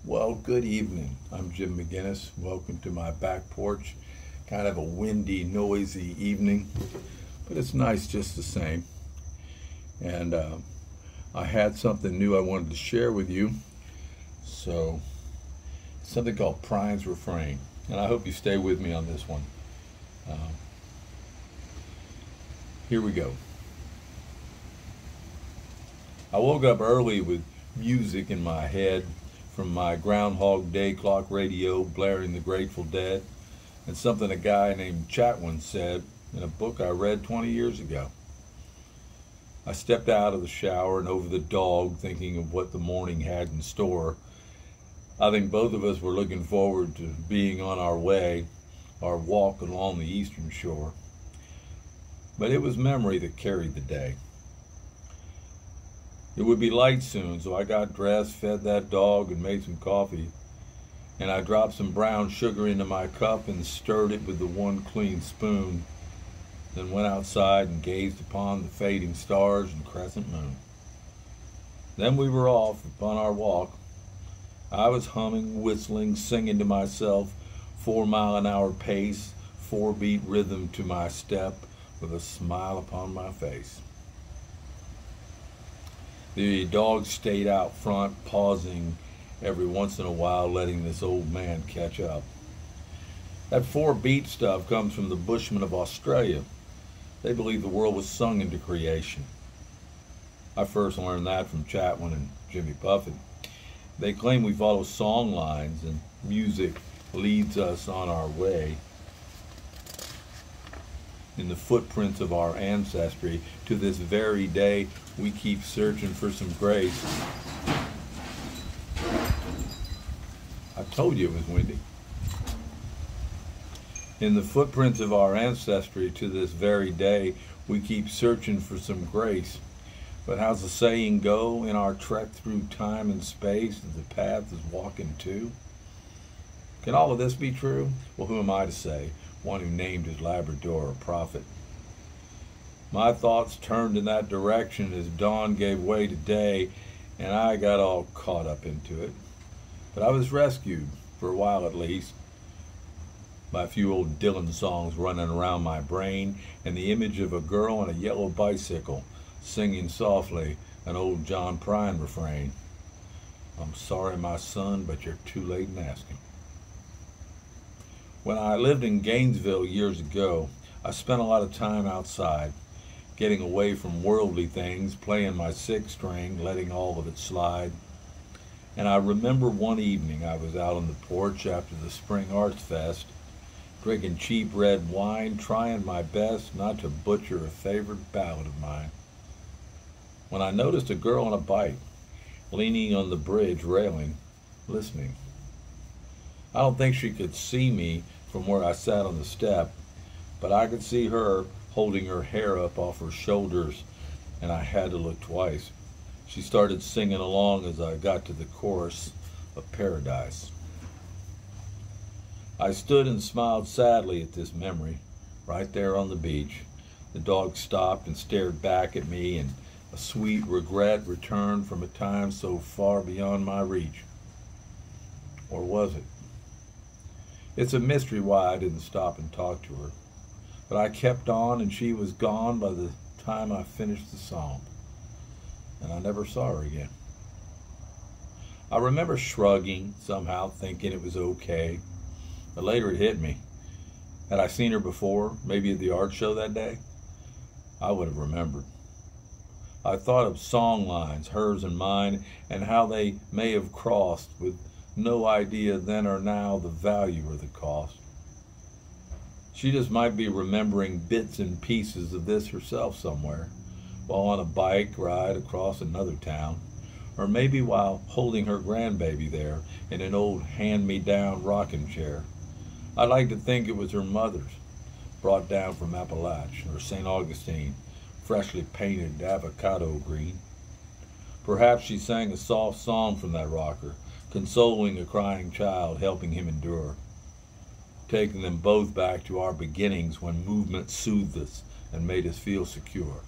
Well, good evening. I'm Jim McGinnis. Welcome to my back porch. Kind of a windy, noisy evening, but it's nice just the same. And I had something new I wanted to share with you. So, something called Prine's Refrain. And I hope you stay with me on this one. Here we go. I woke up early with music in my head from my Groundhog Day clock radio blaring the Grateful Dead, and something a guy named Chatwin said in a book I read 20 years ago. I stepped out of the shower and over the dog thinking of what the morning had in store. I think both of us were looking forward to being on our way, our walk along the eastern shore. But it was memory that carried the day. It would be light soon, so I got dressed, fed that dog, and made some coffee. And I dropped some brown sugar into my cup and stirred it with the one clean spoon. Then went outside and gazed upon the fading stars and crescent moon. Then we were off upon our walk. I was humming, whistling, singing to myself, 4-mile-an-hour pace, 4-beat rhythm to my step, with a smile upon my face. The dog stayed out front, pausing every once in a while, letting this old man catch up. That 4-beat stuff comes from the Bushmen of Australia. They believe the world was sung into creation. I first learned that from Chatwin and Jimmy Buffett. They claim we follow song lines and music leads us on our way in the footprints of our ancestry. To this very day, we keep searching for some grace. I told you it was windy. In the footprints of our ancestry, to this very day, we keep searching for some grace. But how's the saying go? In our trek through time and space, the path is walking too. Can all of this be true? Well, who am I to say? One who named his Labrador a prophet. My thoughts turned in that direction as dawn gave way to day, and I got all caught up into it. But I was rescued, for a while at least, by a few old Dylan songs running around my brain, and the image of a girl on a yellow bicycle singing softly an old John Prine refrain. I'm sorry, my son, but you're too late in asking. When I lived in Gainesville years ago, I spent a lot of time outside, getting away from worldly things, playing my 6-string, letting all of it slide. And I remember one evening I was out on the porch after the Spring Arts Fest, drinking cheap red wine, trying my best not to butcher a favorite ballad of mine, when I noticed a girl on a bike, leaning on the bridge railing, listening. I don't think she could see me from where I sat on the step, but I could see her holding her hair up off her shoulders, and I had to look twice. She started singing along as I got to the chorus of Paradise. I stood and smiled sadly at this memory, right there on the beach. The dog stopped and stared back at me, and a sweet regret returned from a time so far beyond my reach. Or was it? It's a mystery why I didn't stop and talk to her. But I kept on, and she was gone by the time I finished the song. And I never saw her again. I remember shrugging, somehow thinking it was okay. But later it hit me. Had I seen her before, maybe at the art show that day, I would have remembered. I thought of song lines, hers and mine, and how they may have crossed with no idea then or now the value or the cost. She just might be remembering bits and pieces of this herself somewhere, while on a bike ride across another town, or maybe while holding her grandbaby there in an old hand-me-down rocking chair. I'd like to think it was her mother's, brought down from Appalachia or St. Augustine, freshly painted avocado green. Perhaps she sang a soft song from that rocker, consoling a crying child, helping him endure, taking them both back to our beginnings when movement soothed us and made us feel secure.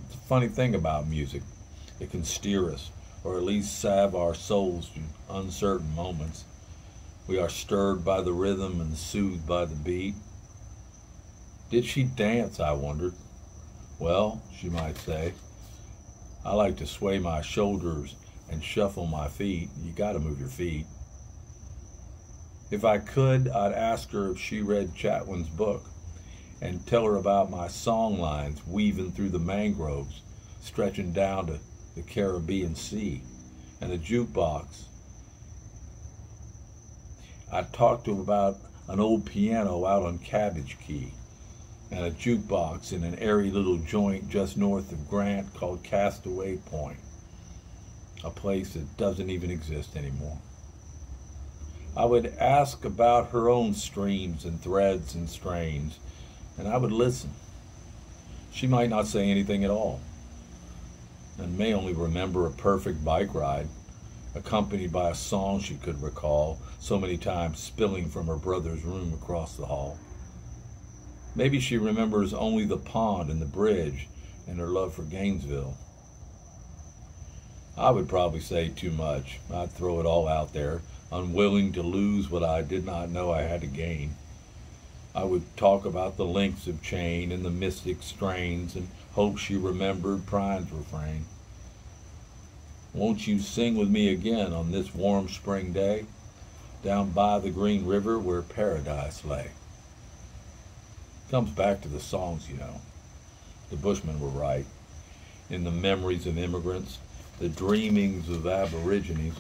It's a funny thing about music. It can steer us, or at least salve our souls to uncertain moments. We are stirred by the rhythm and soothed by the beat. Did she dance, I wondered? Well, she might say, I like to sway my shoulders and shuffle my feet. You gotta move your feet. If I could, I'd ask her if she read Chatwin's book and tell her about my song lines weaving through the mangroves, stretching down to the Caribbean Sea, and the jukebox. I'd talk to her about an old piano out on Cabbage Key, and a jukebox in an airy little joint just north of Grant called Castaway Point, a place that doesn't even exist anymore. I would ask about her own streams and threads and strains, and I would listen. She might not say anything at all, and may only remember a perfect bike ride, accompanied by a song she could recall, so many times spilling from her brother's room across the hall. Maybe she remembers only the pond and the bridge and her love for Gainesville. I would probably say too much. I'd throw it all out there, unwilling to lose what I did not know I had to gain. I would talk about the links of chain and the mystic strains and hope she remembered Prine's refrain. Won't you sing with me again on this warm spring day, down by the green river where paradise lay? Comes back to the songs, you know. The Bushmen were right. In the memories of immigrants, the dreamings of aborigines,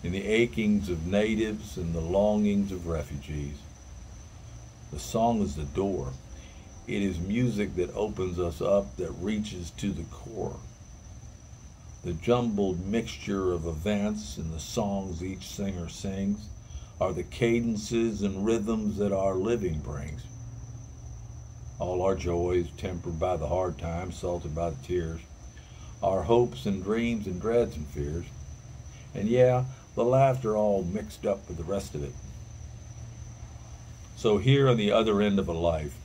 in the achings of natives and the longings of refugees. The song is the door. It is music that opens us up, that reaches to the core. The jumbled mixture of events and the songs each singer sings are the cadences and rhythms that our living brings. All our joys tempered by the hard times, salted by the tears, our hopes and dreams and dreads and fears, and yeah, the laughter all mixed up with the rest of it. So here on the other end of a life,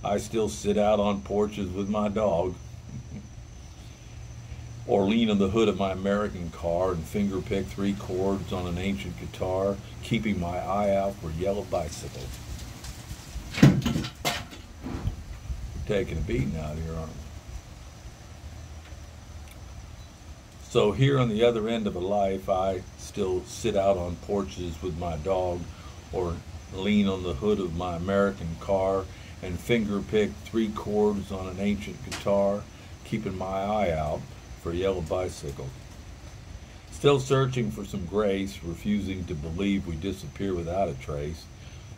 I still sit out on porches with my dog, or lean on the hood of my American car and finger pick 3 chords on an ancient guitar, keeping my eye out for yellow bicycles. We're taking a beating out here, aren't we? So here on the other end of a life, I still sit out on porches with my dog, or lean on the hood of my American car and finger pick 3 chords on an ancient guitar, keeping my eye out for yellow bicycles. Still searching for some grace, refusing to believe we disappear without a trace,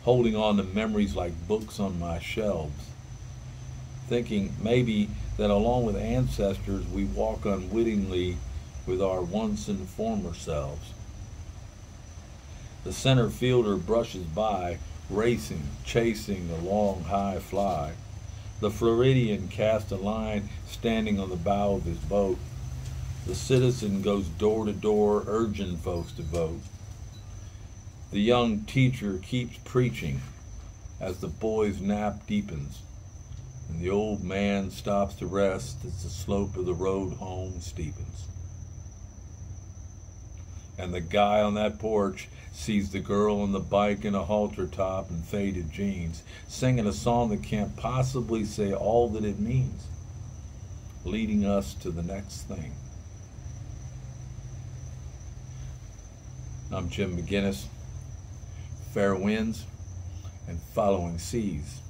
holding on to memories like books on my shelves, thinking maybe that along with ancestors we walk unwittingly with our once and former selves. The center fielder brushes by, racing, chasing the long high fly. The Floridian casts a line, standing on the bow of his boat. The citizen goes door to door, urging folks to vote. The young teacher keeps preaching as the boy's nap deepens, and the old man stops to rest as the slope of the road home steepens. And the guy on that porch sees the girl on the bike in a halter top and faded jeans, singing a song that can't possibly say all that it means, leading us to the next thing. I'm Jim McGinnis. Fair winds and following seas.